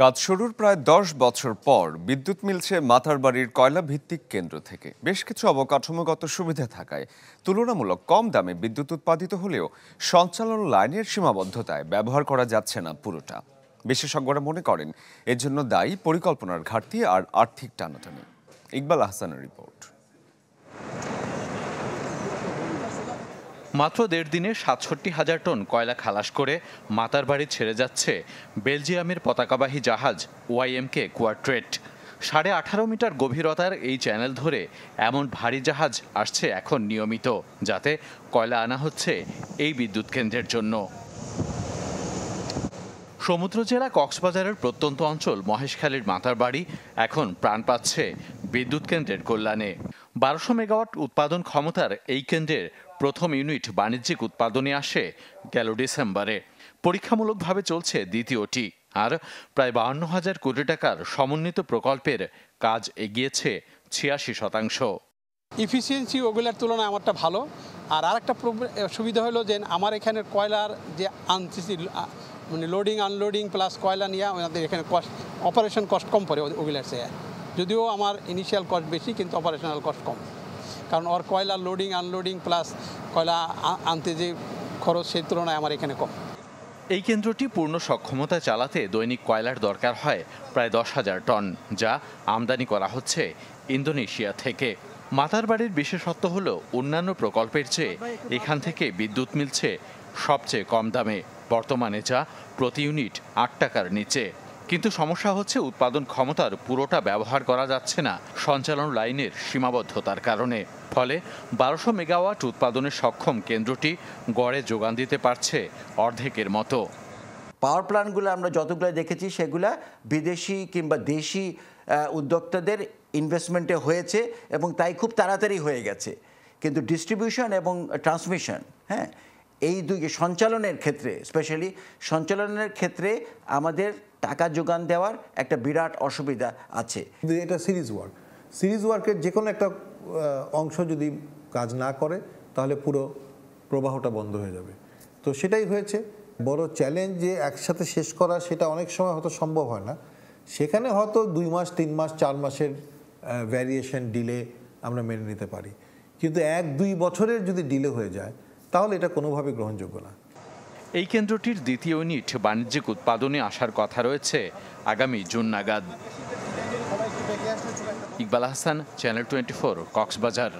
কাজ শুরুর প্রায় ১০ বছর পর বিদ্যুৎ মিলছে মাতারবাড়ির কয়লা ভিত্তিক কেন্দ্র থেকে। বেশ কিছু অবকাঠামোগত সুবিধা থাকায় তুলনামূলক কম দামে বিদ্যুৎ উৎপাদিত হলেও সঞ্চালন লাইনের সীমাবদ্ধতায় ব্যবহার করা যাচ্ছে না পুরোটা। বিশেষজ্ঞরা মনে করেন এর জন্য দায়ী পরিকল্পনার ঘাটতি আর আর্থিক টানাটানি। ইকবাল আহসানের রিপোর্ট। মাত্র ১.৫ দিনে ৬৭,০০০ টন কয়লা খালাস করে মাতারবাড়ি ছেড়ে যাচ্ছে বেলজিয়ামের পতাকাবাহী জাহাজ OIMK কোয়াড্রেট। ১৮.৫ মিটার গভীরতার এই চ্যানেল ধরে এমন ভারী জাহাজ আসছে এখন নিয়মিত, যাতে কয়লা আনা হচ্ছে এই বিদ্যুৎ কেন্দ্রের জন্য। সমুদ্র জেলা কক্সবাজারের প্রত্যন্ত অঞ্চল মহেশখালীর মাতারবাড়ি এখন প্রাণ পাচ্ছে বিদ্যুৎ কেন্দ্রের কল্যাণে। ১২০০ মেগাওয়াট উৎপাদন ক্ষমতার এই কেন্দ্রের প্রথম ইউনিট বাণিজ্যিক উৎপাদনে আসে গেল ডিসেম্বরে। পরীক্ষামূলকভাবে চলছে দ্বিতীয়টি, আর প্রায় ৫২,০০০ কোটি টাকার সমন্বিত প্রকল্পের কাজ এগিয়েছে ৮৬%। ইফিসিয়েন্সি ওগুলোর তুলনায় আমারটা ভালো। আর আরেকটা সুবিধা হলো যে আমার এখানে কয়লার যে মানে লোডিং আনলোডিং প্লাস কয়লা নিয়ে আমাদের এখানে অপারেশন কস্ট কম পড়ে ওগুলার চেয়ে। যদিও আমার ইনিশিয়াল কস্ট বেশি, কিন্তু অপারেশনাল কস্ট কম, কারণ ওর কয়লা লোডিং আনলোডিং প্লাস কয়লা আনতে যে খরচ সেই তুলনায় আমার এখানে কম। এই কেন্দ্রটি পূর্ণ সক্ষমতায় চালাতে দৈনিক কয়লার দরকার হয় প্রায় ১০,০০০ টন, যা আমদানি করা হচ্ছে ইন্দোনেশিয়া থেকে। মাতারবাড়ির বিশেষত্ব হল অন্যান্য প্রকল্পের চেয়ে এখান থেকে বিদ্যুৎ মিলছে সবচেয়ে কম দামে, বর্তমানে যা প্রতি ইউনিট ৮ টাকার নিচে। কিন্তু সমস্যা হচ্ছে উৎপাদন ক্ষমতার পুরোটা ব্যবহার করা যাচ্ছে না সঞ্চালন লাইনের সীমাবদ্ধতার কারণে। ফলে ১২০০ মেগাওয়াট উৎপাদনে সক্ষম কেন্দ্রটি গড়ে যোগান দিতে পারছে অর্ধেকের মতো। পাওয়ার প্ল্যান্টগুলো আমরা যতগুলো দেখেছি সেগুলা বিদেশি কিংবা দেশি উদ্যোক্তাদের ইনভেস্টমেন্টে হয়েছে এবং তাই খুব তাড়াতাড়ি হয়ে গেছে। কিন্তু ডিস্ট্রিবিউশন এবং ট্রান্সমিশন, এই দুই সঞ্চালনের ক্ষেত্রে, স্পেশালি সঞ্চালনের ক্ষেত্রে আমাদের টাকা যোগান দেওয়ার একটা বিরাট অসুবিধা আছে। এটা সিরিজ ওয়ার্কের যে কোনো একটা অংশ যদি কাজ না করে তাহলে পুরো প্রবাহটা বন্ধ হয়ে যাবে। তো সেটাই হয়েছে বড় চ্যালেঞ্জ, যে একসাথে শেষ করা সেটা অনেক সময় হয়তো সম্ভব হয় না। সেখানে হয়তো ২ মাস ৩ মাস ৪ মাসের ভ্যারিয়েশন ডিলে আমরা মেনে নিতে পারি, কিন্তু ১-২ বছরের যদি ডিলে হয়ে যায় তাহলে এটা কোনোভাবে গ্রহণযোগ্য না। এই কেন্দ্রটির দ্বিতীয় ইউনিট বাণিজ্যিক উৎপাদনে আসার কথা রয়েছে আগামী জুন নাগাদ। ইকবাল আহসান, চ্যানেল 24, কক্সবাজার।